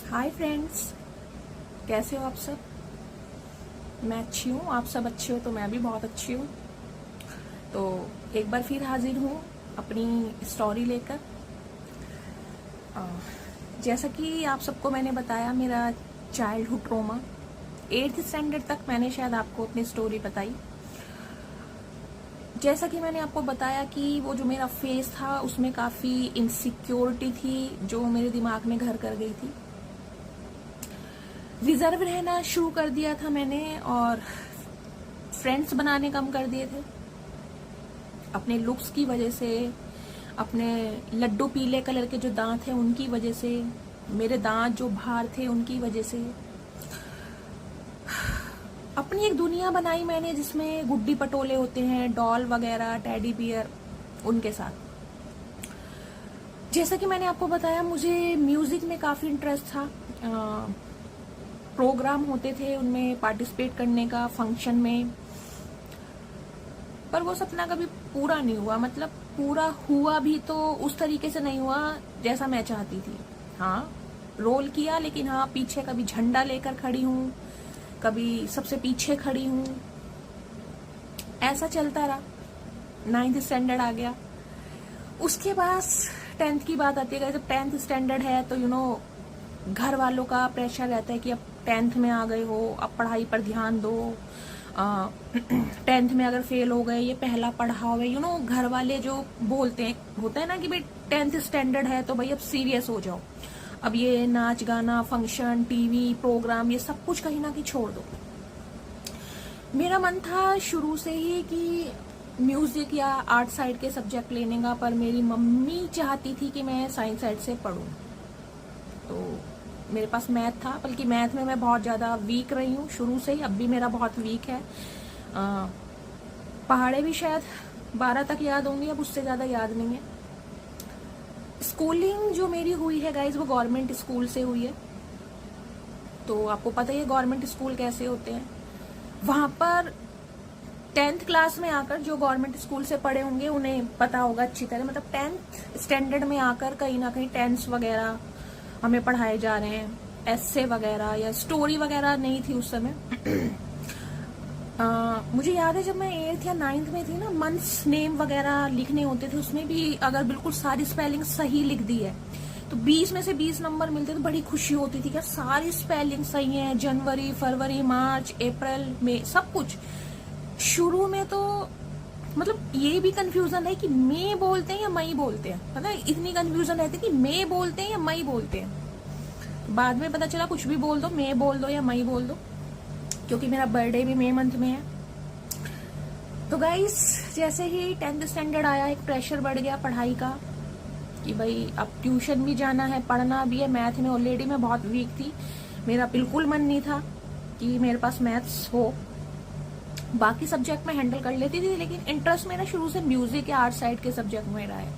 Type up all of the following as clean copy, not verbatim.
Hi friends, कैसे हो आप सब। मैं अच्छी हूँ, आप सब अच्छे हो तो मैं भी बहुत अच्छी हूँ। तो एक बार फिर हाजिर हूँ अपनी स्टोरी लेकर। अ, जैसा कि आप सबको मैंने बताया, मेरा चाइल्डहुड ट्रॉमा 8th स्टैंडर्ड तक मैंने शायद आपको अपनी स्टोरी बताई। जैसा कि मैंने आपको बताया कि वो जो मेरा फेस था उसमें काफ़ी इनसिक्योरिटी थी जो मेरे दिमाग में घर कर गई थी। रिजर्व रहना शुरू कर दिया था मैंने और फ्रेंड्स बनाने कम कर दिए थे अपने लुक्स की वजह से, अपने लड्डू पीले कलर के जो दांत हैं उनकी वजह से, मेरे दांत जो बाहर थे उनकी वजह से। अपनी एक दुनिया बनाई मैंने जिसमें गुड्डी पटोले होते हैं, डॉल वगैरह, टेडी बियर, उनके साथ। जैसा कि मैंने आपको बताया, मुझे म्यूजिक में काफी इंटरेस्ट था। प्रोग्राम होते थे उनमें पार्टिसिपेट करने का, फंक्शन में, पर वो सपना कभी पूरा नहीं हुआ। मतलब पूरा हुआ भी तो उस तरीके से नहीं हुआ जैसा मैं चाहती थी। हाँ, रोल किया, लेकिन हाँ पीछे कभी झंडा लेकर खड़ी हूँ, कभी सबसे पीछे खड़ी हूँ, ऐसा चलता रहा। 9th स्टैंडर्ड आ गया, उसके बाद 10th की बात आती है। जब 10th स्टैंडर्ड है तो घर वालों का प्रेशर रहता है कि अब 10th में आ गए हो, अब पढ़ाई पर ध्यान दो। 10th में अगर फेल हो गए, ये पहला पढ़ाओ है, घर वाले जो बोलते हैं, होता है ना कि भाई 10th स्टैंडर्ड है तो भाई अब सीरियस हो जाओ, अब ये नाच गाना, फंक्शन, टीवी प्रोग्राम, ये सब कुछ कहीं ना कहीं छोड़ दो। मेरा मन था शुरू से ही कि म्यूजिक या आर्ट साइड के सब्जेक्ट लेने का, पर मेरी मम्मी चाहती थी कि मैं साइंस साइड से पढूं। तो मेरे पास मैथ था, बल्कि मैथ में मैं बहुत ज़्यादा वीक रही हूँ शुरू से ही, अब भी मेरा बहुत वीक है। पहाड़े भी शायद 12 तक याद होंगी, अब उससे ज़्यादा याद नहीं है। स्कूलिंग जो मेरी हुई है गाइज, वो गवर्नमेंट स्कूल से हुई है। तो आपको पता ही है गवर्नमेंट स्कूल कैसे होते हैं। वहाँ पर 10th क्लास में आकर जो गवर्नमेंट स्कूल से पढ़े होंगे उन्हें पता होगा अच्छी तरह, मतलब 10th स्टैंडर्ड में आकर कहीं ना कहीं टेंस वगैरह हमें पढ़ाए जा रहे हैं, एस्से वगैरह या स्टोरी वगैरह नहीं थी उस समय। मुझे याद है जब मैं 8th या 9th में थी ना, मंथ्स नेम वगैरह लिखने होते थे, उसमें भी अगर बिल्कुल सारी स्पेलिंग सही लिख दी है तो 20 में से 20 नंबर मिलते थे। बड़ी खुशी होती थी कि सारी स्पेलिंग सही है, जनवरी, फरवरी, मार्च, अप्रैल, मई, सब कुछ। शुरू में तो मतलब ये भी कंफ्यूजन है कि मई बोलते हैं या मई बोलते हैं, मतलब इतनी कंफ्यूजन रहती कि मई बोलते हैं या मई बोलते हैं। बाद में पता चला कुछ भी बोल दो, मई बोल दो या मई बोल दो, क्योंकि मेरा बर्थडे भी मई मंथ में है। तो गाइस, जैसे ही 10th स्टैंडर्ड आया, एक प्रेशर बढ़ गया पढ़ाई का कि भाई अब ट्यूशन भी जाना है, पढ़ना भी है। मैथ में ऑलरेडी मैं बहुत वीक थी, मेरा बिल्कुल मन नहीं था कि मेरे पास मैथ्स हो। बाकी सब्जेक्ट में हैंडल कर लेती थी, लेकिन इंटरेस्ट मेरा शुरू से म्यूजिक या आर्ट साइड के सब्जेक्ट में रहा है।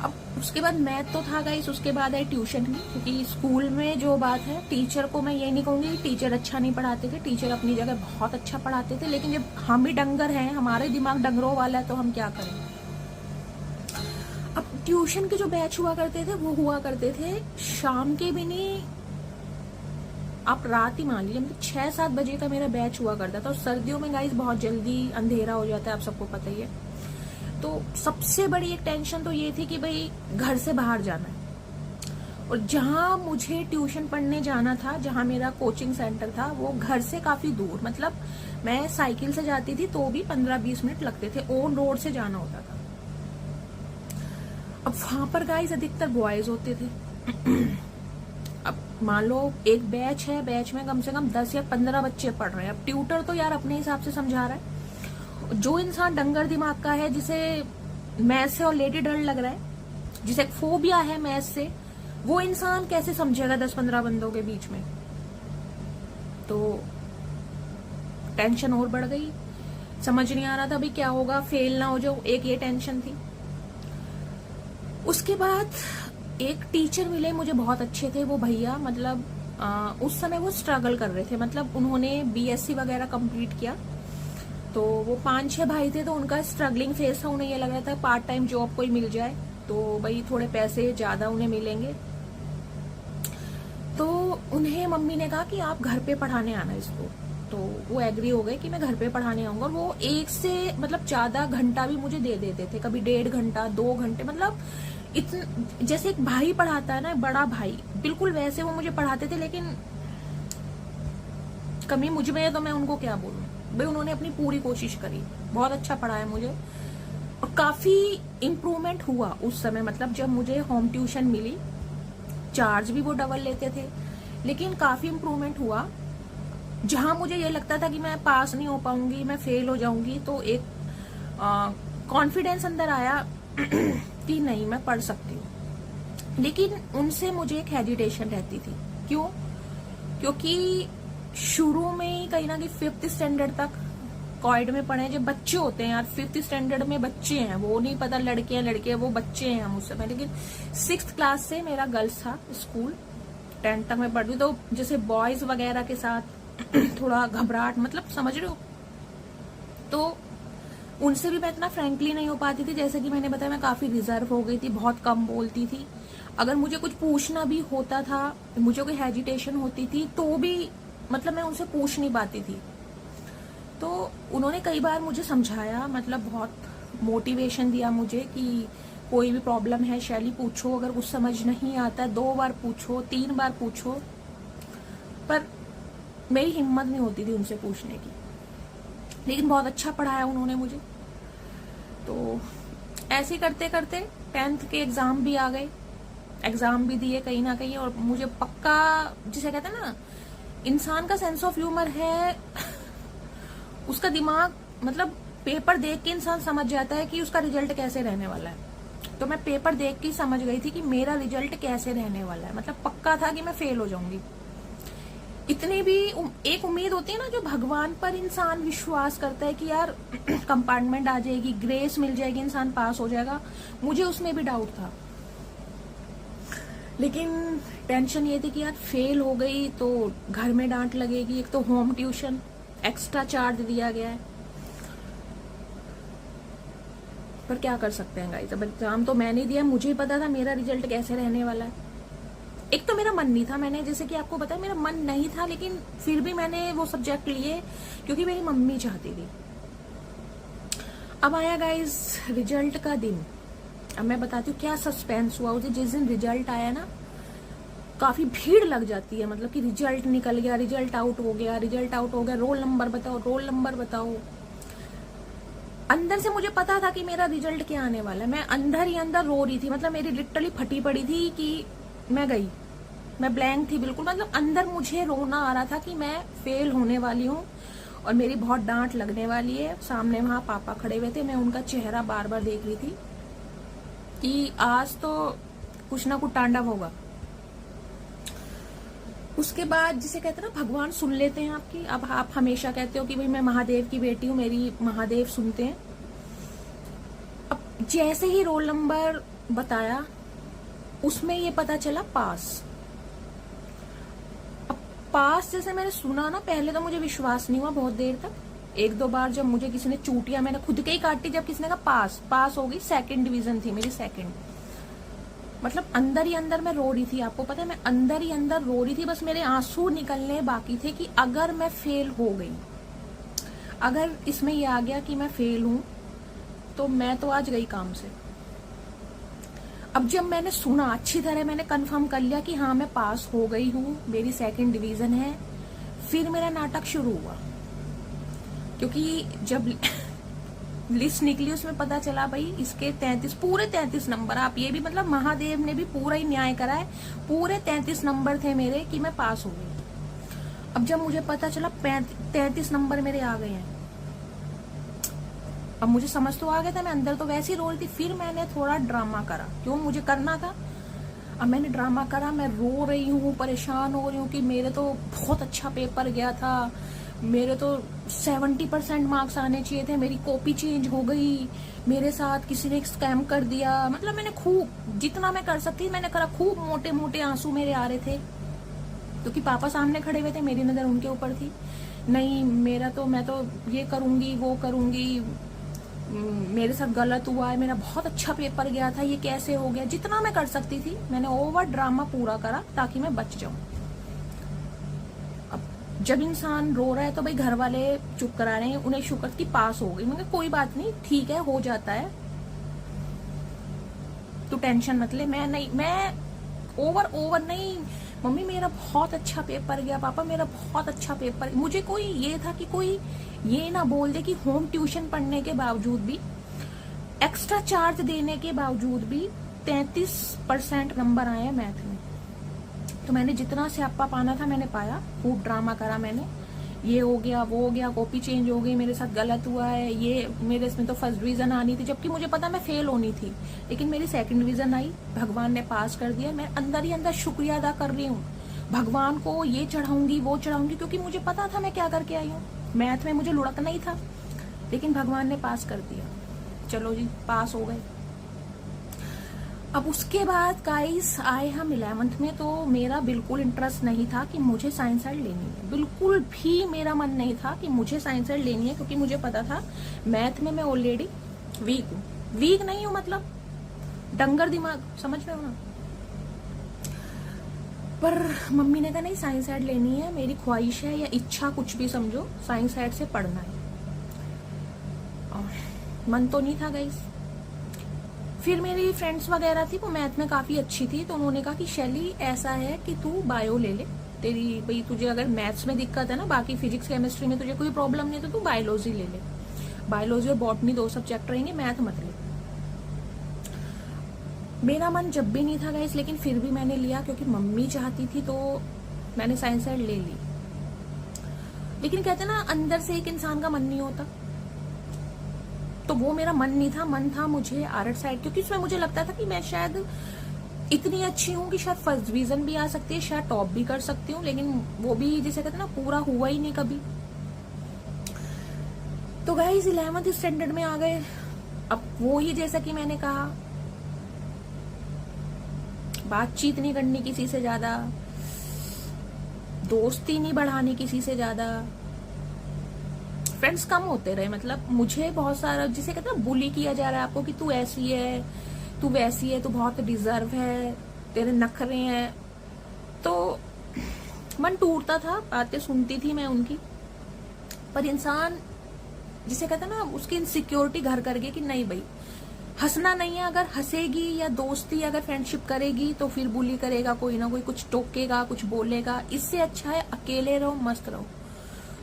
अब उसके बाद मैथ तो था गाइस, उसके बाद है ट्यूशन की, क्योंकि स्कूल में जो बात है, टीचर को मैं ये नहीं कहूंगी कि टीचर अच्छा नहीं पढ़ाते थे, टीचर अपनी जगह बहुत अच्छा पढ़ाते थे, लेकिन जब हम भी डंगर हैं, हमारे दिमाग डंगरों वाला है, तो हम क्या करें। अब ट्यूशन के जो बैच हुआ करते थे वो हुआ करते थे शाम के भी नहीं, आप रात ही मान लीजिए, मतलब 6-7 बजे का मेरा बैच हुआ करता था। और सर्दियों में गाइस बहुत जल्दी अंधेरा हो जाता है, आप सबको पता ही है। तो सबसे बड़ी एक टेंशन तो ये थी कि भाई घर से बाहर जाना है, और जहां मुझे ट्यूशन पढ़ने जाना था, जहां मेरा कोचिंग सेंटर था, वो घर से काफी दूर, मतलब मैं साइकिल से जाती थी तो भी 15-20 मिनट लगते थे, ऑन रोड से जाना होता था। अब वहां पर गाइस अधिकतर बॉयज होते थे। अब मान लो एक बैच है, बैच में कम से कम 10 या 15 बच्चे पढ़ रहे हैं। अब ट्यूटर तो यार अपने हिसाब से समझा रहा है। जो इंसान डंगर दिमाग का है, जिसे मैथ से ऑलरेडी डर लग रहा है, जिसे फोबिया है मैथ से, वो इंसान कैसे समझेगा 10-15 बंदों के बीच में। तो टेंशन और बढ़ गई, समझ नहीं आ रहा था अभी क्या होगा, फेल ना हो जाओ, एक ये टेंशन थी। उसके बाद एक टीचर मिले मुझे, बहुत अच्छे थे वो भैया। मतलब उस समय वो स्ट्रगल कर रहे थे, मतलब उन्होंने बीएससी वगैरह कंप्लीट किया, तो वो 5-6 भाई थे, तो उनका स्ट्रगलिंग फेस था। उन्हें ये लग रहा था पार्ट टाइम जॉब कोई मिल जाए तो भाई थोड़े पैसे ज्यादा उन्हें मिलेंगे। तो उन्हें मम्मी ने कहा कि आप घर पे पढ़ाने आना इसको। तो वो एग्री हो गए कि मैं घर पे पढ़ाने आऊंगा। और वो एक से मतलब ज्यादा घंटा भी मुझे दे देते थे, कभी 1.5 घंटा 2 घंटे, मतलब इतन जैसे एक भाई पढ़ाता है ना, बड़ा भाई, बिल्कुल वैसे वो मुझे पढ़ाते थे। लेकिन कमी मुझ में है तो मैं उनको क्या बोलूं भाई, उन्होंने अपनी पूरी कोशिश करी, बहुत अच्छा पढ़ाया मुझे। और काफी इम्प्रूवमेंट हुआ उस समय, मतलब जब मुझे होम ट्यूशन मिली, चार्ज भी वो डबल लेते थे, लेकिन काफी इम्प्रूवमेंट हुआ। जहां मुझे ये लगता था कि मैं पास नहीं हो पाऊंगी, मैं फेल हो जाऊंगी, तो एक कॉन्फिडेंस अंदर आया कि नहीं, मैं पढ़ सकती हूँ। लेकिन उनसे मुझे एक हेजिटेशन रहती थी। क्यों? क्योंकि शुरू में ही कहीं ना कहीं 5th स्टैंडर्ड तक कॉइड में पढ़े, जब बच्चे होते हैं यार, 5th स्टैंडर्ड में बच्चे हैं, वो नहीं पता लड़के हैं लड़के हैं, वो बच्चे हैं हम उस समय। लेकिन 6th क्लास से मेरा गर्ल्स था स्कूल, 10th तक मैं पढ़ती, तो जैसे बॉयज वगैरह के साथ थोड़ा घबराहट, मतलब समझ रहे हो, तो उनसे भी मैं इतना फ्रैंकली नहीं हो पाती थी। जैसे कि मैंने बताया, मैं काफी रिजर्व हो गई थी, बहुत कम बोलती थी। अगर मुझे कुछ पूछना भी होता था, मुझे कोई हेजिटेशन होती थी, तो भी मतलब मैं उनसे पूछ नहीं पाती थी। तो उन्होंने कई बार मुझे समझाया, मतलब बहुत मोटिवेशन दिया मुझे कि कोई भी प्रॉब्लम है शैली पूछो, अगर कुछ समझ नहीं आता 2 बार पूछो, 3 बार पूछो। पर मेरी हिम्मत नहीं होती थी उनसे पूछने की। लेकिन बहुत अच्छा पढ़ाया उन्होंने मुझे। तो ऐसे करते करते 10th के एग्जाम भी आ गए, एग्जाम भी दिए कहीं ना कहीं। और मुझे पक्का, जिसे कहते हैं ना, इंसान का सेंस ऑफ ह्यूमर है, उसका दिमाग, मतलब पेपर देख के इंसान समझ जाता है कि उसका रिजल्ट कैसे रहने वाला है। तो मैं पेपर देख के समझ गई थी कि मेरा रिजल्ट कैसे रहने वाला है, मतलब पक्का था कि मैं फेल हो जाऊंगी। इतनी भी एक उम्मीद होती है ना, जो भगवान पर इंसान विश्वास करता है कि यार कंपार्टमेंट आ जाएगी, ग्रेस मिल जाएगी, इंसान पास हो जाएगा, मुझे उसमें भी डाउट था। लेकिन टेंशन ये थी कि यार फेल हो गई तो घर में डांट लगेगी, एक तो होम ट्यूशन एक्स्ट्रा चार्ज दिया गया है। पर क्या कर सकते हैं गाइस, अब एग्जाम तो मैंने दिया, मुझे ही पता था मेरा रिजल्ट कैसे रहने वाला है। एक तो मेरा मन नहीं था, मैंने जैसे कि आपको बताया मेरा मन नहीं था, लेकिन फिर भी मैंने वो सब्जेक्ट लिए क्योंकि मेरी मम्मी चाहती थी। अब आया गाइस रिजल्ट का दिन। अब मैं बताती हूँ क्या सस्पेंस हुआ उसे। जिस दिन रिजल्ट आया ना, काफी भीड़ लग जाती है, मतलब कि रिजल्ट निकल गया, रिजल्ट आउट हो गया, रिजल्ट आउट हो गया, रोल नंबर बताओ, रोल नंबर बताओ। अंदर से मुझे पता था कि मेरा रिजल्ट क्या आने वाला है। मैं अंदर ही अंदर रो रही थी, मतलब मेरी लिटरली फटी पड़ी थी कि मैं गई, मैं ब्लैंक थी बिल्कुल। मतलब अंदर मुझे रोना आ रहा था कि मैं फेल होने वाली हूँ और मेरी बहुत डांट लगने वाली है। सामने वहां पापा खड़े हुए थे, मैं उनका चेहरा बार बार देख रही थी कि आज तो कुछ ना कुछ तांडव होगा। उसके बाद जिसे कहते हैं ना, भगवान सुन लेते हैं आपकी। अब आप हमेशा कहते हो कि भाई मैं महादेव की बेटी हूँ, मेरी महादेव सुनते हैं। अब जैसे ही रोल नंबर बताया, उसमें ये पता चला पास। अब पास जैसे मैंने सुना ना, पहले तो मुझे विश्वास नहीं हुआ बहुत देर तक। 1-2 बार जब मुझे किसी ने चूटिया, मैंने खुद के ही काटी जब किसी ने कहा पास। पास हो गई, 2nd डिवीजन थी मेरी, 2nd। मतलब अंदर ही अंदर मैं रो रही थी, आपको पता है मैं अंदर ही अंदर रो रही थी। बस मेरे आंसू निकलने बाकी थे कि अगर मैं फेल हो गई, अगर इसमें ये आ गया कि मैं फेल हूं, तो मैं तो आज गई काम से। अब जब मैंने सुना अच्छी तरह, मैंने कंफर्म कर लिया कि हाँ मैं पास हो गई हूँ, मेरी 2nd डिवीजन है, फिर मेरा नाटक शुरू हुआ। क्योंकि जब लिस्ट निकली उसमें पता चला भाई इसके 33 पूरे 33 नंबर। आप ये भी, मतलब महादेव ने भी पूरा ही न्याय करा है, पूरे 33 नंबर थे मेरे कि मैं पास हो गई। अब जब मुझे पता चला 33 नंबर मेरे आ गए हैं, अब मुझे समझ तो आ गया था, मैं अंदर तो वैसे ही रो रही थी। फिर मैंने थोड़ा ड्रामा करा, क्यों, मुझे करना था। अब मैंने ड्रामा करा, मैं रो रही हूँ, परेशान हो रही हूँ कि मेरे तो बहुत अच्छा पेपर गया था, मेरे तो 70% मार्क्स आने चाहिए थे, मेरी कॉपी चेंज हो गई, मेरे साथ किसी ने स्कैम कर दिया। मतलब मैंने खूब जितना मैं कर सकती मैंने करा, खूब मोटे मोटे आंसू मेरे आ रहे थे क्योंकि पापा सामने खड़े हुए थे, मेरी नजर उनके ऊपर थी। नहीं मेरा तो, मैं तो ये करूंगी वो करूंगी, मेरे साथ गलत हुआ है, मेरा बहुत अच्छा पेपर गया था, ये कैसे हो गया। जितना मैं कर सकती थी मैंने ओवर ड्रामा पूरा करा ताकि मैं बच जाऊं। जब इंसान रो रहा है तो भाई घर वाले चुप करा रहे हैं, उन्हें शुक्र की पास हो गई। मैंने कहा कोई बात नहीं, ठीक है, हो जाता है, तू टेंशन मत ले। मैं ओवर नहीं मम्मी, मेरा बहुत अच्छा पेपर गया, पापा मेरा बहुत अच्छा पेपर। मुझे कोई ये था कि कोई ये ना बोल दे कि होम ट्यूशन पढ़ने के बावजूद भी, एक्स्ट्रा चार्ज देने के बावजूद भी 33% नंबर आए हैं मैथ में। तो मैंने जितना स्यापा पाना था मैंने पाया, खूब ड्रामा करा मैंने, ये हो गया वो हो गया, कॉपी चेंज हो गई, मेरे साथ गलत हुआ है, ये मेरे इसमें तो फर्स्ट डिवीजन आनी थी, जबकि मुझे पता मैं फेल होनी थी, लेकिन मेरी सेकंड डिवीजन आई, भगवान ने पास कर दिया। मैं अंदर ही अंदर शुक्रिया अदा कर रही हूँ भगवान को, ये चढ़ाऊंगी वो चढ़ाऊंगी, क्योंकि मुझे पता था मैं क्या करके आई हूँ। मैथ में मुझे लुढ़कना ही था, लेकिन भगवान ने पास कर दिया। चलो जी, पास हो गए। अब उसके बाद गाइस आए हम 11th में, तो मेरा बिल्कुल इंटरेस्ट नहीं था कि मुझे साइंस साइड लेनी है, बिल्कुल भी मेरा मन नहीं था कि मुझे साइंस साइड लेनी है, क्योंकि मुझे पता था मैथ में मैं ऑलरेडी वीक हूँ। वीक नहीं हूँ मतलब डंगर दिमाग, समझ रहे हो ना। पर मम्मी ने कहा नहीं, साइंस साइड लेनी है, मेरी ख्वाहिश है या इच्छा कुछ भी समझो, साइंस साइड से पढ़ना है। मन तो नहीं था गाइस। फिर मेरी फ्रेंड्स वगैरह थी, वो मैथ में काफी अच्छी थी, तो उन्होंने कहा कि शैली ऐसा है कि तू बायो ले ले, तेरी भाई तुझे अगर मैथ्स में दिक्कत है ना, बाकी फिजिक्स केमिस्ट्री में तुझे कोई प्रॉब्लम नहीं है, तो तू बायोलॉजी ले ले, बायोलॉजी और बॉटनी 2 सब्जेक्ट रहेंगे, मैथ मत ले। मेरा मन जब भी नहीं था गाइस, लेकिन फिर भी मैंने लिया क्योंकि मम्मी चाहती थी, तो मैंने साइंस साइड ले ली। लेकिन कहते ना अंदर से एक इंसान का मन नहीं होता, तो वो मेरा मन नहीं था। मन था मुझे आर्ट साइड, क्योंकि उसमें मुझे लगता था कि मैं शायद इतनी अच्छी हूँ कि शायद फर्स्ट डिवीजन भी आ सकती है, शायद टॉप भी कर सकती हूँ, लेकिन वो भी जैसे कहते ना पूरा हुआ ही नहीं कभी। तो गाइस 11th स्टैंडर्ड में आ गए। अब वो ही जैसा कि मैंने कहा, बातचीत नहीं करनी किसी से ज्यादा, दोस्ती नहीं बढ़ानी किसी से ज्यादा, फ्रेंड्स कम होते रहे। मतलब मुझे बहुत सारा जिसे कहते हैं बुली किया जा रहा है आपको कि तू ऐसी है, तू वैसी है, तू बहुत डिजर्व है, तेरे नखरे हैं, तो मन टूटता था। बातें सुनती थी मैं उनकी, पर इंसान जिसे कहते हैं ना उसकी इनसिक्योरिटी घर कर गई कि नहीं भाई, हंसना नहीं है, अगर हंसेगी या दोस्ती अगर फ्रेंडशिप करेगी तो फिर बुली करेगा, कोई ना कोई कुछ टोकेगा, कुछ बोलेगा। इससे अच्छा है अकेले रहो, मस्त रहो।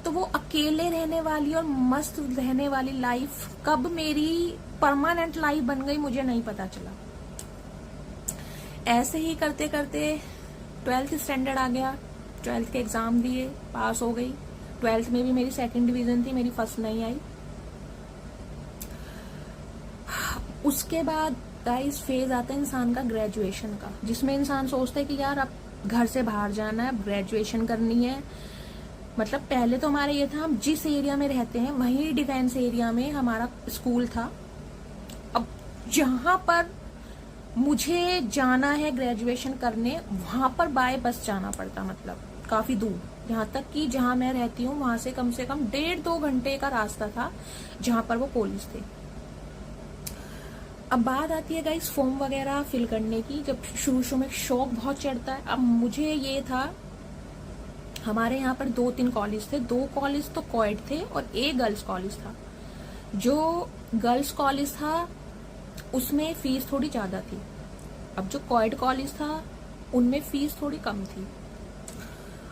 तो वो अकेले रहने वाली और मस्त रहने वाली लाइफ कब मेरी परमानेंट लाइफ बन गई मुझे नहीं पता चला। ऐसे ही करते करते 12th स्टैंडर्ड आ गया, 12th के एग्जाम दिए, पास हो गई। 12th में भी मेरी सेकंड डिवीजन थी, मेरी फर्स्ट नहीं आई। उसके बाद गाइस फेज आता है इंसान का ग्रेजुएशन का, जिसमें इंसान सोचता है कि यार अब घर से बाहर जाना है, ग्रेजुएशन करनी है। मतलब पहले तो हमारा ये था, हम जिस एरिया में रहते हैं वही डिफेंस एरिया में हमारा स्कूल था। अब जहां पर मुझे जाना है ग्रेजुएशन करने, वहां पर बाय बस जाना पड़ता, मतलब काफी दूर। यहाँ तक कि जहां मैं रहती हूँ वहां से कम 1.5-2 घंटे का रास्ता था जहां पर वो कॉलेज थे। अब बात आती है गाइस फॉर्म वगैरह फिल करने की। जब शुरू में शौक बहुत चढ़ता है। अब मुझे ये था, हमारे यहाँ पर 2-3 कॉलेज थे, 2 कॉलेज तो कोएड थे और एक गर्ल्स कॉलेज था। जो गर्ल्स कॉलेज था उसमें फीस थोड़ी ज्यादा थी, अब जो कोएड कॉलेज था उनमें फीस थोड़ी कम थी।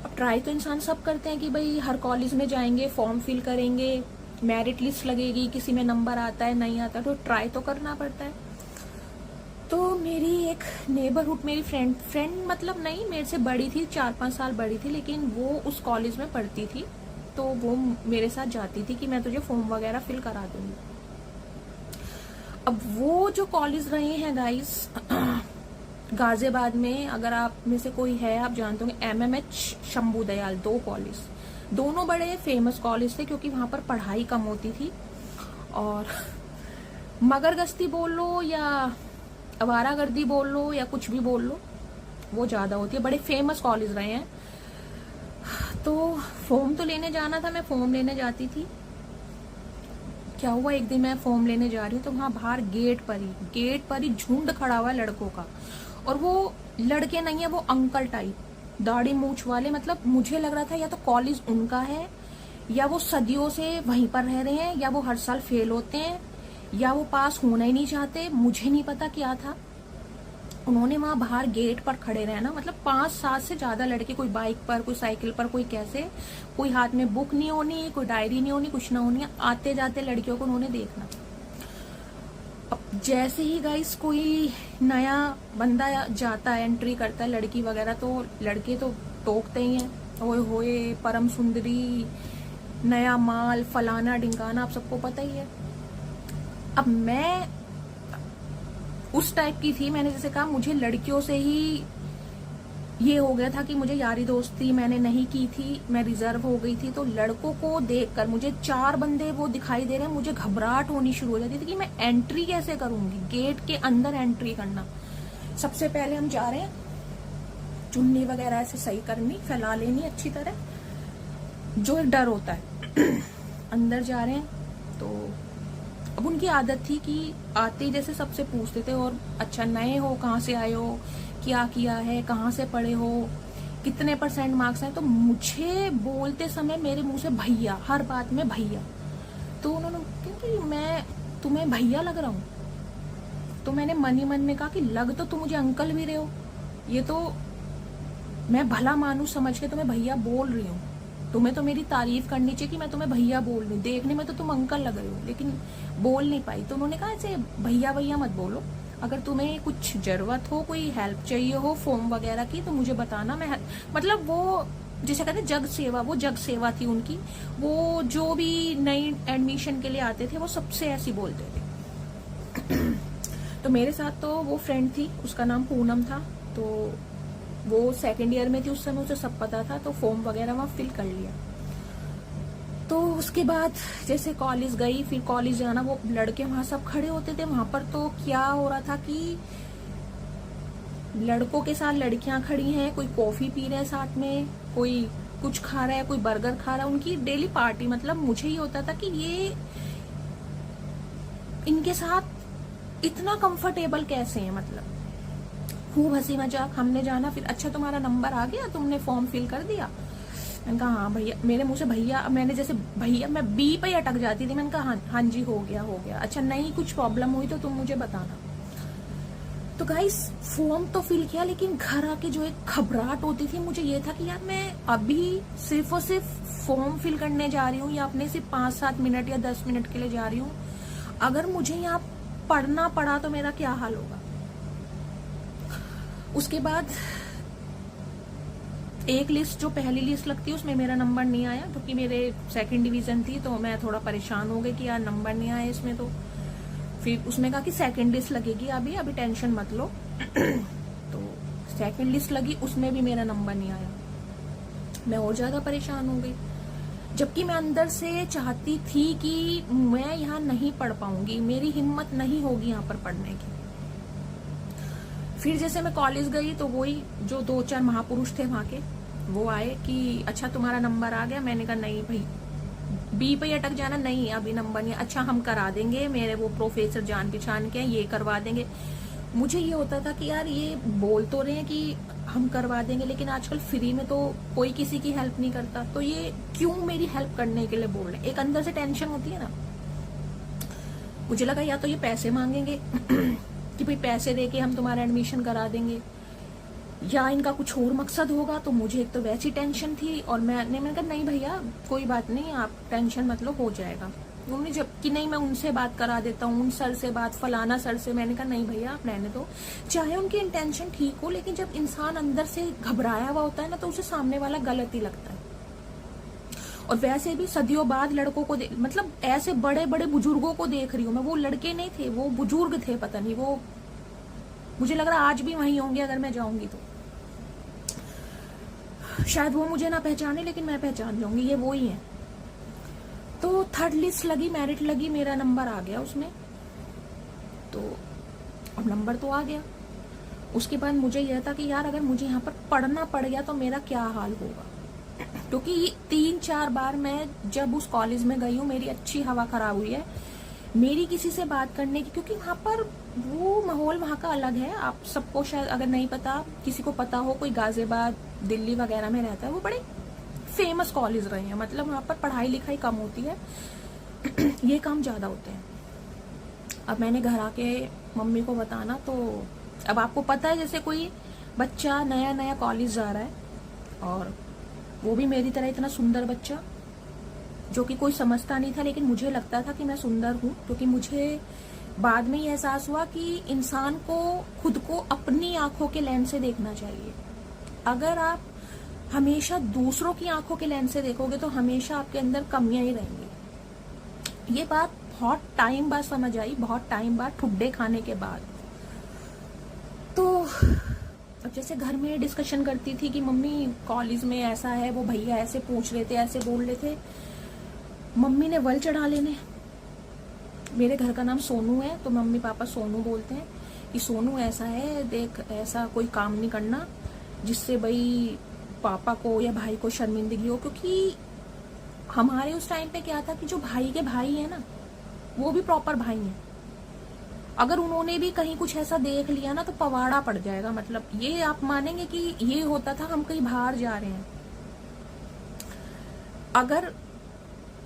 अब ट्राई तो इंसान सब करते हैं कि भाई हर कॉलेज में जाएंगे, फॉर्म फिल करेंगे, मेरिट लिस्ट लगेगी, किसी में नंबर आता है नहीं आता, तो ट्राई तो करना पड़ता है। तो मेरी एक नेबरहुड, मेरी फ्रेंड मतलब नहीं, मेरे से बड़ी थी, 4-5 साल बड़ी थी, लेकिन वो उस कॉलेज में पढ़ती थी, तो वो मेरे साथ जाती थी कि मैं तुझे फॉर्म वगैरह फिल करा दूंगी। अब वो जो कॉलेज रहे हैं गाइस गाजियाबाद में, अगर आप में से कोई है आप जानते होंगे, MMH, शंभू दयाल, 2 कॉलेज, दोनों बड़े फेमस कॉलेज थे क्योंकि वहां पर पढ़ाई कम होती थी और मगरगश्ती बोल लो या आवारागर्दी बोल लो या कुछ भी बोल लो, वो ज्यादा होती है। बड़े फेमस कॉलेज रहे हैं। तो फॉर्म तो लेने जाना था, मैं फॉर्म लेने जाती थी। क्या हुआ, एक दिन मैं फॉर्म लेने जा रही हूँ तो वहां बाहर गेट पर ही झुंड खड़ा हुआ है लड़कों का, और वो लड़के नहीं है, वो अंकल टाइप, दाढ़ी मूछ वाले, मतलब मुझे लग रहा था या तो कॉलेज उनका है, या वो सदियों से वहीं पर रह रहे हैं, या वो हर साल फेल होते हैं, या वो पास होना ही नहीं चाहते, मुझे नहीं पता क्या था। उन्होंने वहां बाहर गेट पर खड़े रहना, मतलब 5-7 से ज्यादा लड़के, कोई बाइक पर, कोई साइकिल पर, कोई कैसे, कोई हाथ में बुक नहीं होनी, कोई डायरी नहीं होनी, कुछ ना होनी, आते जाते लड़कियों को उन्होंने देखना। अब जैसे ही गाइस कोई नया बंदा जाता है, एंट्री करता है, लड़की वगैरह, तो लड़के तो टोकते ही हैं, ओए होए परम सुंदरी, नया माल, फलाना ढिंकाना, आप सबको पता ही है। अब मैं उस टाइप की थी, मैंने जैसे कहा मुझे लड़कियों से ही ये हो गया था कि मुझे यारी दोस्ती मैंने नहीं की थी, मैं रिजर्व हो गई थी। तो लड़कों को देखकर मुझे 4 बंदे वो दिखाई दे रहे हैं, मुझे घबराहट होनी शुरू हो जाती थी कि मैं एंट्री कैसे करूंगी, गेट के अंदर एंट्री करना। सबसे पहले हम जा रहे हैं, चुन्नी वगैरह ऐसे सही करनी, फैला लेनी अच्छी तरह, जो एक डर होता है। अंदर जा रहे हैं तो अब उनकी आदत थी कि आते ही जैसे सबसे पूछते थे, और अच्छा नए हो, कहाँ से आए हो, क्या किया है, कहाँ से पढ़े हो, कितने % मार्क्स हैं। तो मुझे बोलते समय मेरे मुंह से भैया, हर बात में भैया। तो उन्होंने, क्योंकि मैं तुम्हें भैया लग रहा हूँ, तो मैंने मन ही मन में कहा कि लग तो तुम मुझे अंकल भी रहे हो, ये तो मैं भला मानुस समझ के तुम्हें भैया बोल रही हूँ, तुम्हें तो मेरी तारीफ करनी चाहिए कि मैं तुम्हें भैया बोल रही हूँ, देखने में तो तुम अंकल लग रहे हो, लेकिन बोल नहीं पाई। तो उन्होंने कहा ऐसे भैया भैया मत बोलो, अगर तुम्हें कुछ जरूरत हो, कोई हेल्प चाहिए हो फॉर्म वगैरह की, तो मुझे बताना। मैं मतलब वो जैसे कहते जग सेवा, वो जग सेवा थी उनकी। वो जो भी नई एडमिशन के लिए आते थे वो सबसे ऐसी बोलते थे। तो मेरे साथ तो वो फ्रेंड थी, उसका नाम पूनम था, तो वो 2nd ईयर में थी उस समय, उसे सब पता था, तो फॉर्म वगैरह वहाँ फिल कर लिया। तो उसके बाद जैसे कॉलेज गई, फिर कॉलेज जाना, वो लड़के वहां सब खड़े होते थे वहां पर। तो क्या हो रहा था कि लड़कों के साथ लड़कियां खड़ी हैं, कोई कॉफी पी रहे हैं साथ में, कोई कुछ खा रहा है, कोई बर्गर खा रहा है, उनकी डेली पार्टी। मतलब मुझे ये होता था कि ये इनके साथ इतना कंफर्टेबल कैसे है, मतलब खूब हंसी मजाक, हमने जाना, फिर अच्छा तुम्हारा नंबर आ गया, तुमने फॉर्म फिल कर दिया। मैंने कहा हाँ भैया, मेरे मुंह से भैया, मैंने जैसे भैया, मैं बी पे अटक जाती थी। मैंने कहा हाँ जी हो गया हो गया, अच्छा नहीं कुछ प्रॉब्लम हुई तो तुम मुझे बताना। तो गाइस फॉर्म तो फिल किया, लेकिन घर आके जो एक घबराहट होती थी मुझे, ये था कि यार मैं अभी सिर्फ और सिर्फ फॉर्म फिल करने जा रही हूँ, या अपने सिर्फ 5-7 मिनट या 10 मिनट के लिए जा रही हूँ, अगर मुझे यहाँ पढ़ना पड़ा तो मेरा क्या हाल होगा। उसके बाद एक लिस्ट, जो पहली लिस्ट लगती है, उसमें मेरा नंबर नहीं आया, क्योंकि मेरे 2nd डिवीजन थी, तो मैं थोड़ा परेशान हो गई कि यार नंबर नहीं आया इसमें। तो फिर उसने कहा कि 2nd लिस्ट लगेगी, अभी टेंशन मत लो। तो 2nd लिस्ट लगी, उसमें भी मेरा नंबर नहीं आया। मैं और ज्यादा परेशान हो गई, जबकि मैं अंदर से चाहती थी कि मैं यहाँ नहीं पढ़ पाऊंगी, मेरी हिम्मत नहीं होगी यहाँ पर पढ़ने की। फिर जैसे मैं कॉलेज गई तो वही जो 2-4 महापुरुष थे वहां के, वो आए कि अच्छा तुम्हारा नंबर आ गया। मैंने कहा नहीं भाई, बी पे अटक जाना, नहीं अभी नंबर नहीं। अच्छा हम करा देंगे, मेरे वो प्रोफेसर जान पहचान के हैं, ये करवा देंगे। मुझे ये होता था कि यार ये बोल तो रहे हैं कि हम करवा देंगे, लेकिन आजकल फ्री में तो कोई किसी की हेल्प नहीं करता, तो ये क्यों मेरी हेल्प करने के लिए बोल रहे हैं। एक अंदर से टेंशन होती है ना। मुझे लगा या तो ये पैसे मांगेंगे कि भाई पैसे देके हम तुम्हारा एडमिशन करा देंगे, या इनका कुछ और मकसद होगा। तो मुझे एक तो वैसी टेंशन थी, और मैंने कहा नहीं भैया कोई बात नहीं, आप टेंशन मतलब हो जाएगा। उन्होंने जब कि नहीं मैं उनसे बात करा देता हूँ, उन सर से बात, फलाना सर से। मैंने कहा नहीं भैया आप रहने दो, चाहे उनकी इंटेंशन ठीक हो, लेकिन जब इंसान अंदर से घबराया हुआ होता है ना, तो उसे सामने वाला गलत ही लगता है। और वैसे भी सदियों बाद लड़कों को मतलब ऐसे बड़े बड़े बुजुर्गों को देख रही हूँ मैं, वो लड़के नहीं थे, वो बुजुर्ग थे, पता नहीं वो, मुझे लग रहा आज भी वहीं होंगे अगर मैं जाऊंगी तो। शायद वो मुझे ना पहचाने, लेकिन मैं पहचान जाऊंगी, ये वो ही है। तो 3rd लिस्ट लगी, मेरिट लगी, मेरा नंबर आ गया उसमें। तो अब नंबर तो आ गया, उसके बाद मुझे यह था कि यार अगर मुझे यहाँ पर पढ़ना पड़ गया तो मेरा क्या हाल होगा। क्योंकि 3-4 बार मैं जब उस कॉलेज में गई हूँ, मेरी अच्छी हवा खराब हुई है। मेरी किसी से बात करने की, क्योंकि वहाँ पर वो माहौल वहाँ का अलग है। आप सबको शायद अगर नहीं पता, किसी को पता हो, कोई गाजियाबाद दिल्ली वगैरह में रहता है, वो बड़े फेमस कॉलेज रहे हैं, मतलब वहाँ पर पढ़ाई लिखाई कम होती है, ये काम ज़्यादा होते हैं। अब मैंने घर आके मम्मी को बताना, तो अब आपको पता है जैसे कोई बच्चा नया नया कॉलेज जा रहा है, और वो भी मेरी तरह इतना सुंदर बच्चा, जो कि कोई समझता नहीं था, लेकिन मुझे लगता था कि मैं सुंदर हूँ, क्योंकि मुझे बाद में ये एहसास हुआ कि इंसान को खुद को अपनी आंखों के लेंस से देखना चाहिए। अगर आप हमेशा दूसरों की आंखों के लेंस से देखोगे तो हमेशा आपके अंदर कमियां ही रहेंगी। ये बात बहुत टाइम बाद समझ आई, बहुत टाइम बाद ठुड्डे खाने के बाद। तो अब जैसे घर में डिस्कशन करती थी कि मम्मी कॉलेज में ऐसा है, वो भैया ऐसे पूछ रहे थे, ऐसे बोल रहे थे, मम्मी ने वल चढ़ा लेने। मेरे घर का नाम सोनू है, तो मम्मी पापा सोनू बोलते हैं कि सोनू ऐसा है, देख ऐसा कोई काम नहीं करना जिससे भाई पापा को या भाई को शर्मिंदगी हो। क्योंकि हमारे उस टाइम पे क्या था कि जो भाई के भाई है ना, वो भी प्रॉपर भाई हैं। अगर उन्होंने भी कहीं कुछ ऐसा देख लिया ना तो पवाड़ा पड़ जाएगा। मतलब ये आप मानेंगे कि ये होता था, हम कहीं बाहर जा रहे हैं, अगर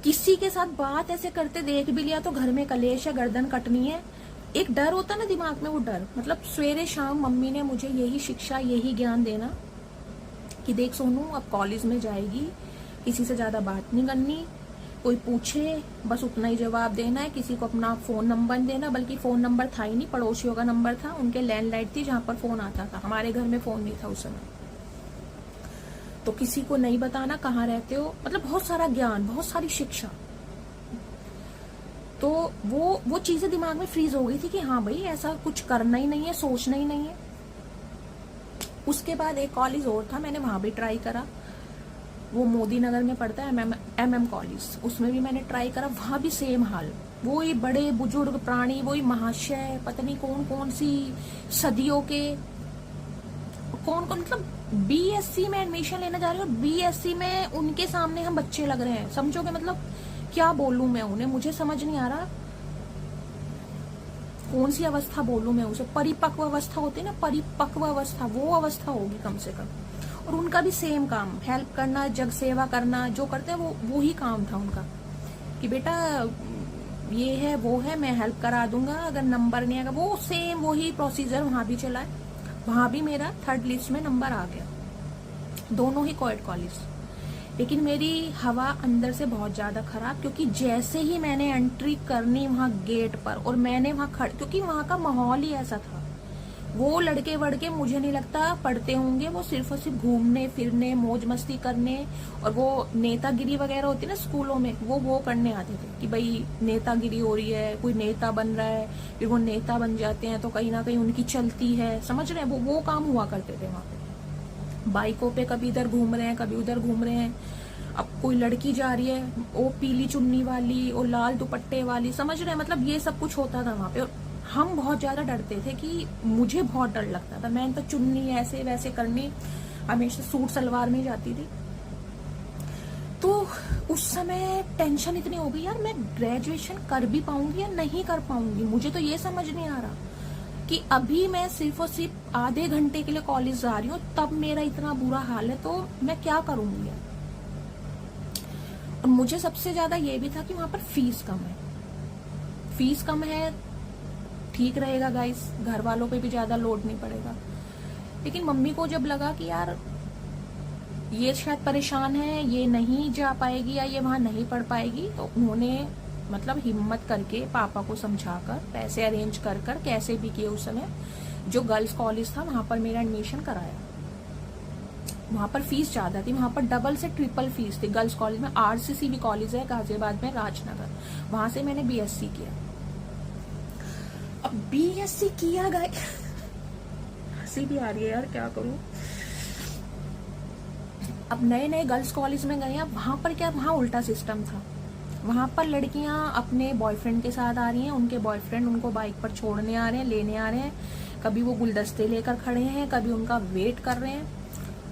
किसी के साथ बात ऐसे करते देख भी लिया तो घर में कलेश या गर्दन कटनी है। एक डर होता ना दिमाग में, वो डर, मतलब सवेरे शाम मम्मी ने मुझे यही शिक्षा, यही ज्ञान देना कि देख सोनू, अब कॉलेज में जाएगी, किसी से ज्यादा बात नहीं करनी, कोई पूछे बस उतना ही जवाब देना है, किसी को अपना फोन नंबर देना, बल्कि फोन नंबर था ही नहीं, पड़ोसियों का नंबर था, उनके लैंडलाइन थी जहां पर फोन आता था, हमारे घर में फोन नहीं था उस समय। तो किसी को नहीं बताना कहाँ रहते हो, मतलब बहुत सारा ज्ञान, बहुत सारी शिक्षा। तो वो चीजें दिमाग में फ्रीज हो गई थी कि हाँ भाई ऐसा कुछ करना ही नहीं है, सोचना ही नहीं है। उसके बाद एक कॉलेज और था, मैंने वहां भी ट्राई करा, वो मोदी नगर में पड़ता है, MM कॉलेज, उसमें भी मैंने ट्राई करा, वहां भी सेम हाल, वही बड़े बुजुर्ग प्राणी, वही महाशय, पता नहीं कौन कौन सी सदियों के, कौन कौन, मतलब BSc में एडमिशन लेना जा रहे हो, BSc में उनके सामने हम बच्चे लग रहे हैं, समझोगे, मतलब क्या बोलूं मैं उन्हें, मुझे समझ नहीं आ रहा कौन सी अवस्था बोलूं मैं उसे। परिपक्व अवस्था होती है ना, परिपक्व अवस्था, वो अवस्था होगी कम से कम। और उनका भी सेम काम, हेल्प करना, जग सेवा करना, जो करते हैं वो ही काम था उनका, कि बेटा ये है वो है, मैं हेल्प करा दूंगा, अगर नंबर नहीं आएगा, वो सेम वही प्रोसीजर वहां भी चला है। वहां भी मेरा 3rd लिस्ट में नंबर आ गया, दोनों ही कोएड कॉलेज। लेकिन मेरी हवा अंदर से बहुत ज्यादा खराब, क्योंकि जैसे ही मैंने एंट्री करनी वहां गेट पर, और मैंने वहां क्योंकि वहां का माहौल ही ऐसा था, वो लड़के वड़के मुझे नहीं लगता पढ़ते होंगे, वो सिर्फ और सिर्फ घूमने फिरने, मौज मस्ती करने, और वो नेतागिरी वगैरह होती है ना स्कूलों में, वो करने आते थे कि भाई नेतागिरी हो रही है, कोई नेता बन रहा है, फिर वो नेता बन जाते हैं तो कहीं ना कहीं उनकी चलती है, समझ रहे हैं, वो काम हुआ करते थे वहां पे। बाइकों पे कभी इधर घूम रहे हैं, कभी उधर घूम रहे हैं। अब कोई लड़की जा रही है, वो पीली चुन्नी वाली, वो लाल दुपट्टे वाली, समझ रहे हैं, मतलब ये सब कुछ होता था वहां पे। और हम बहुत ज्यादा डरते थे, कि मुझे बहुत डर लगता था, मैं तो चुन्नी ऐसे वैसे करनी, हमेशा सूट सलवार में जाती थी। तो उस समय टेंशन इतनी हो गई, यार मैं ग्रेजुएशन कर भी पाऊंगी या नहीं कर पाऊंगी, मुझे तो ये समझ नहीं आ रहा कि अभी मैं सिर्फ और सिर्फ आधे घंटे के लिए कॉलेज जा रही हूँ, तब मेरा इतना बुरा हाल है, तो मैं क्या करूंगी यार। और मुझे सबसे ज्यादा ये भी था कि वहां पर फीस कम है, फीस कम है, ठीक रहेगा गाइस, घर वालों पे भी ज्यादा लोड नहीं पड़ेगा। लेकिन मम्मी को जब लगा कि यार ये शायद परेशान है, ये नहीं जा पाएगी या ये वहां नहीं पढ़ पाएगी, तो उन्होंने मतलब हिम्मत करके पापा को समझाकर पैसे अरेंज कर कैसे भी किए, उस समय जो गर्ल्स कॉलेज था वहां पर मेरा एडमिशन कराया। वहां पर फीस ज्यादा थी, वहां पर डबल से ट्रिपल फीस थी। गर्ल्स कॉलेज में RCC भी कॉलेज है गाजियाबाद में, राजनगर, वहां से मैंने BSc किया। अब BSc किया गया, हंसी भी आ रही है यार, क्या करूं। अब नए नए गर्ल्स कॉलेज में गए, अब वहां पर क्या, वहां उल्टा सिस्टम था। वहां पर लड़कियां अपने बॉयफ्रेंड के साथ आ रही हैं, उनके बॉयफ्रेंड उनको बाइक पर छोड़ने आ रहे हैं, लेने आ रहे हैं, कभी वो गुलदस्ते लेकर खड़े हैं, कभी उनका वेट कर रहे हैं।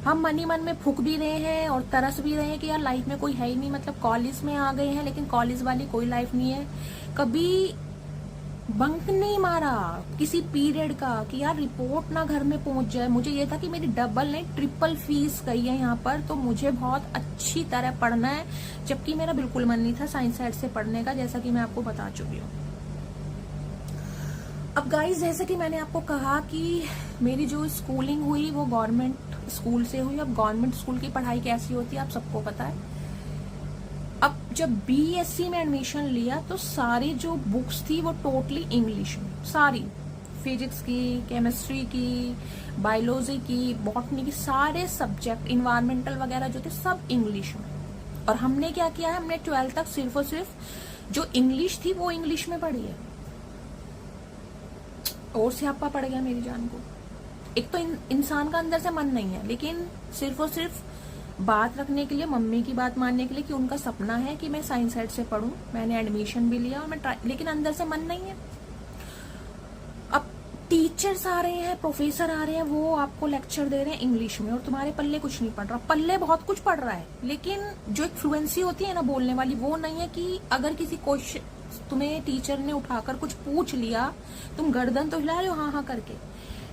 हम मन ही मन में फूक भी रहे हैं और तरस भी रहे हैं कि यार लाइफ में कोई है ही नहीं, मतलब कॉलेज में आ गए हैं लेकिन कॉलेज वाली कोई लाइफ नहीं है। कभी बंक नहीं मारा किसी पीरियड का कि यार रिपोर्ट ना घर में पहुंच जाए। मुझे ये था कि मेरी डबल नहीं ट्रिपल फीस गई है यहाँ पर, तो मुझे बहुत अच्छी तरह पढ़ना है, जबकि मेरा बिल्कुल मन नहीं था साइंस साइड से पढ़ने का, जैसा कि मैं आपको बता चुकी हूँ। अब गाइस, जैसे कि मैंने आपको कहा कि मेरी जो स्कूलिंग हुई वो गवर्नमेंट स्कूल से हुई। अब गवर्नमेंट स्कूल की पढ़ाई कैसी होती है आप सबको पता है। अब जब बीएससी में एडमिशन लिया तो सारी जो बुक्स थी वो टोटली इंग्लिश में, सारी फिजिक्स की, केमिस्ट्री की, बायोलॉजी की, बॉटनी की, सारे सब्जेक्ट, इन्वायरमेंटल वगैरह जो थे सब इंग्लिश में। और हमने क्या किया है, हमने 12th तक सिर्फ और सिर्फ जो इंग्लिश थी वो इंग्लिश में पढ़ी है। और स्यापा पड़ गया मेरी जान को। एक तो इंसान का अंदर से मन नहीं है, लेकिन सिर्फ और सिर्फ बात रखने के लिए, मम्मी की बात मानने के लिए कि उनका सपना है कि मैं साइंस साइड से पढूं, मैंने एडमिशन भी लिया और मैं लेकिन अंदर से मन नहीं है। अब टीचर्स आ रहे हैं, प्रोफेसर आ रहे हैं, वो आपको लेक्चर दे रहे हैं इंग्लिश में और तुम्हारे पल्ले कुछ नहीं पड़ रहा। पल्ले बहुत कुछ पड़ रहा है, लेकिन जो एक फ्लुएंसी होती है ना बोलने वाली, वो नहीं है। कि अगर किसी क्वेश्चन तुम्हें टीचर ने उठाकर कुछ पूछ लिया, तुम गर्दन तो हिला रहे हो हाँ हाँ करके,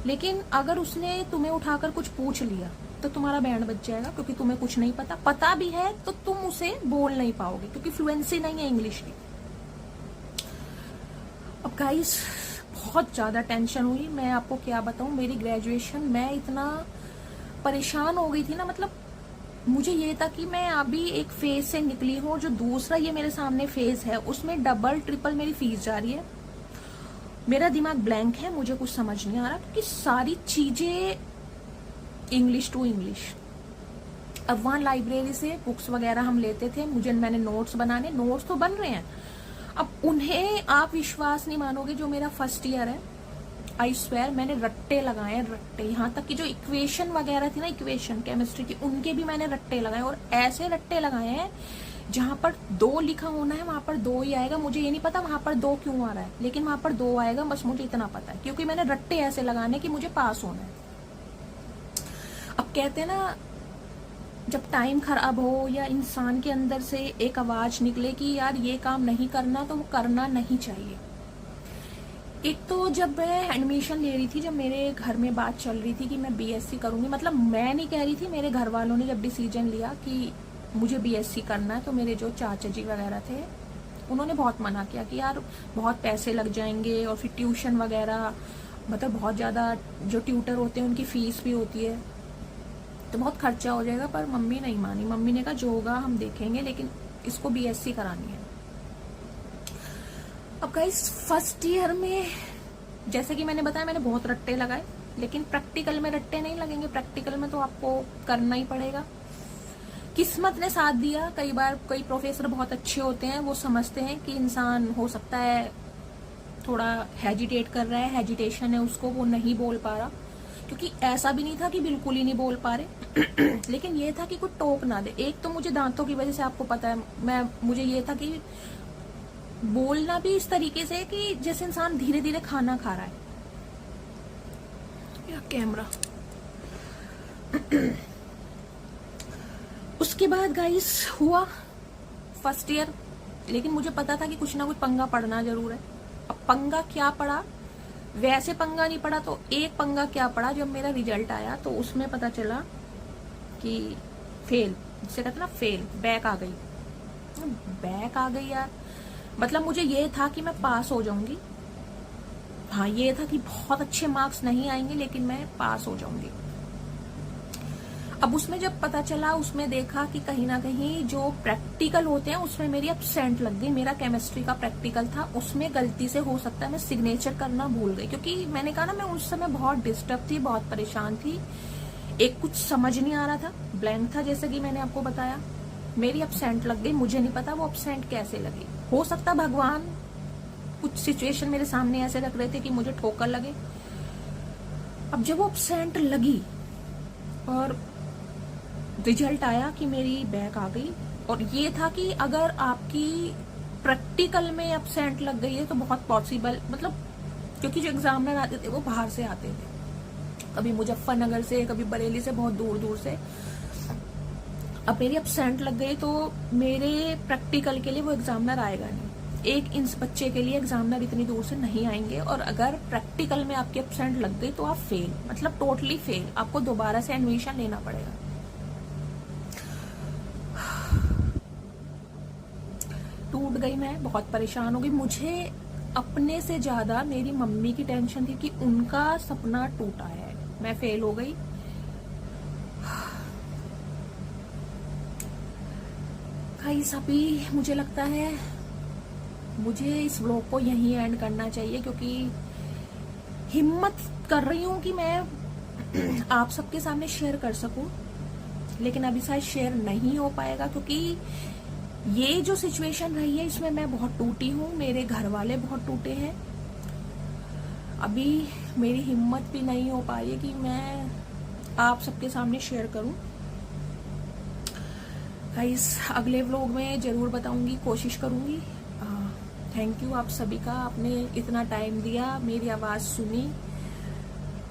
लेकिन अगर उसने तुम्हें उठाकर कुछ पूछ लिया तो तुम्हारा बैंड बज जाएगा, क्योंकि तुम्हें कुछ नहीं पता। पता भी है तो तुम उसे बोल नहीं पाओगे, क्योंकि फ्लुएंसी नहीं है इंग्लिश की। अब गाइस, बहुत ज्यादा टेंशन हुई, मैं आपको क्या बताऊं। मेरी ग्रेजुएशन, मैं इतना परेशान हो गई थी ना, मतलब मुझे ये था कि मैं अभी एक फेज से निकली हूँ, जो दूसरा ये मेरे सामने फेज है उसमें डबल ट्रिपल मेरी फीस जा रही है। मेरा दिमाग ब्लैंक है, मुझे कुछ समझ नहीं आ रहा, क्योंकि सारी चीजें इंग्लिश टू इंग्लिश। अब वहां लाइब्रेरी से बुक्स वगैरह हम लेते थे, मैंने नोट्स बनाने, नोट्स तो बन रहे हैं, अब उन्हें आप विश्वास नहीं मानोगे, जो मेरा फर्स्ट ईयर है, आई स्वेयर मैंने रट्टे लगाए, रट्टे। यहाँ तक कि जो इक्वेशन वगैरह थी ना, इक्वेशन केमिस्ट्री की, उनके भी मैंने रट्टे लगाए, और ऐसे रट्टे लगाए हैं जहां पर 2 लिखा होना है वहां पर 2 ही आएगा। मुझे ये नहीं पता वहां पर 2 क्यों आ रहा है, लेकिन वहां पर 2 आएगा, बस मुझे इतना पता है, क्योंकि मैंने रट्टे ऐसे लगाने कि मुझे पास होना है। अब कहते हैं ना, जब टाइम खराब हो या इंसान के अंदर से एक आवाज निकले कि यार ये काम नहीं करना, तो वो करना नहीं चाहिए। एक तो जब मैं एडमिशन ले रही थी, जब मेरे घर में बात चल रही थी कि मैं बीएससी करूंगी, मतलब मैं नहीं कह रही थी, मेरे घर वालों ने जब डिसीजन लिया कि मुझे बीएससी करना है, तो मेरे जो चाचा जी वगैरह थे उन्होंने बहुत मना किया कि यार बहुत पैसे लग जाएंगे, और फिर ट्यूशन वगैरह, मतलब बहुत ज़्यादा जो ट्यूटर होते हैं उनकी फीस भी होती है, तो बहुत खर्चा हो जाएगा। पर मम्मी नहीं मानी, मम्मी ने कहा जो होगा हम देखेंगे, लेकिन इसको बीएससी करानी है। अब गाइस, फर्स्ट ईयर में जैसे कि मैंने बताया, मैंने बहुत रट्टे लगाए, लेकिन प्रैक्टिकल में रट्टे नहीं लगेंगे, प्रैक्टिकल में तो आपको करना ही पड़ेगा। किस्मत ने साथ दिया। कई बार कई प्रोफेसर बहुत अच्छे होते हैं, वो समझते हैं कि इंसान हो सकता है थोड़ा हेजिटेट कर रहा है, हेजिटेशन है उसको, वो नहीं बोल पा रहा, क्योंकि ऐसा भी नहीं था कि बिल्कुल ही नहीं बोल पा रहे लेकिन ये था कि कोई टोक ना दे। एक तो मुझे दांतों की वजह से, आपको पता है, मुझे ये था कि बोलना भी इस तरीके से कि जैसे इंसान धीरे धीरे खाना खा रहा है। या कैमरा उसके बाद गाइस हुआ फर्स्ट ईयर, लेकिन मुझे पता था कि कुछ ना कुछ पंगा पड़ना जरूर है। अब पंगा क्या पड़ा, वैसे पंगा नहीं पड़ा, तो एक पंगा क्या पड़ा, जब मेरा रिजल्ट आया तो उसमें पता चला कि फेल, जिसे कहते ना फेल, बैक आ गई। बैक आ गई यार, मतलब मुझे ये था कि मैं पास हो जाऊंगी, हाँ ये था कि बहुत अच्छे मार्क्स नहीं आएंगे, लेकिन मैं पास हो जाऊंगी। अब उसमें जब पता चला, उसमें देखा कि कहीं ना कहीं जो प्रैक्टिकल होते हैं उसमें मेरी एब्सेंट लग गई। मेरा केमिस्ट्री का प्रैक्टिकल था, उसमें गलती से हो सकता है मैं सिग्नेचर करना भूल गई, क्योंकि मैंने कहा ना, मैं उस समय बहुत डिस्टर्ब थी, बहुत परेशान थी, एक कुछ समझ नहीं आ रहा था, ब्लैंक था, जैसे कि मैंने आपको बताया। मेरी एब्सेंट लग गई, मुझे नहीं पता वो एब्सेंट कैसे लगी। हो सकता भगवान कुछ सिचुएशन मेरे सामने ऐसे रख रहे थे कि मुझे ठोकर लगे। अब जब वो एब्सेंट लगी और रिजल्ट आया कि मेरी बैक आ गई, और ये था कि अगर आपकी प्रैक्टिकल में एब्सेंट लग गई है तो बहुत पॉसिबल, मतलब क्योंकि जो एग्जामिनर आते थे वो बाहर से आते थे, कभी मुजफ्फरनगर से, कभी बरेली से, बहुत दूर दूर से। अब मेरी एब्सेंट लग गई तो मेरे प्रैक्टिकल के लिए वो एग्जामिनर आएगा नहीं। एक इंच बच्चे के लिए एग्जामिनर इतनी दूर से नहीं आएंगे, और अगर प्रैक्टिकल में आपके एब्सेंट लग गई तो आप फेल, मतलब टोटली फेल, आपको दोबारा से एडमिशन लेना पड़ेगा। टूट गई, मैं बहुत परेशान हो गई। मुझे अपने से ज्यादा मेरी मम्मी की टेंशन थी कि उनका सपना टूटा है, मैं फेल हो गई। गाइस अभी मुझे लगता है मुझे इस व्लॉग को यहीं एंड करना चाहिए, क्योंकि हिम्मत कर रही हूं कि मैं आप सबके सामने शेयर कर सकूं, लेकिन अभी शायद शेयर नहीं हो पाएगा, क्योंकि ये जो सिचुएशन रही है इसमें मैं बहुत टूटी हूं, मेरे घर वाले बहुत टूटे हैं। अभी मेरी हिम्मत भी नहीं हो पा रही है कि मैं आप सबके सामने शेयर करूं। गाइस अगले व्लॉग में जरूर बताऊंगी, कोशिश करूंगी। थैंक यू आप सभी का, आपने इतना टाइम दिया, मेरी आवाज सुनी।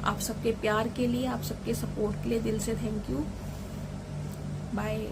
आप सबके प्यार के लिए, आप सबके सपोर्ट के लिए दिल से थैंक यू। बाय।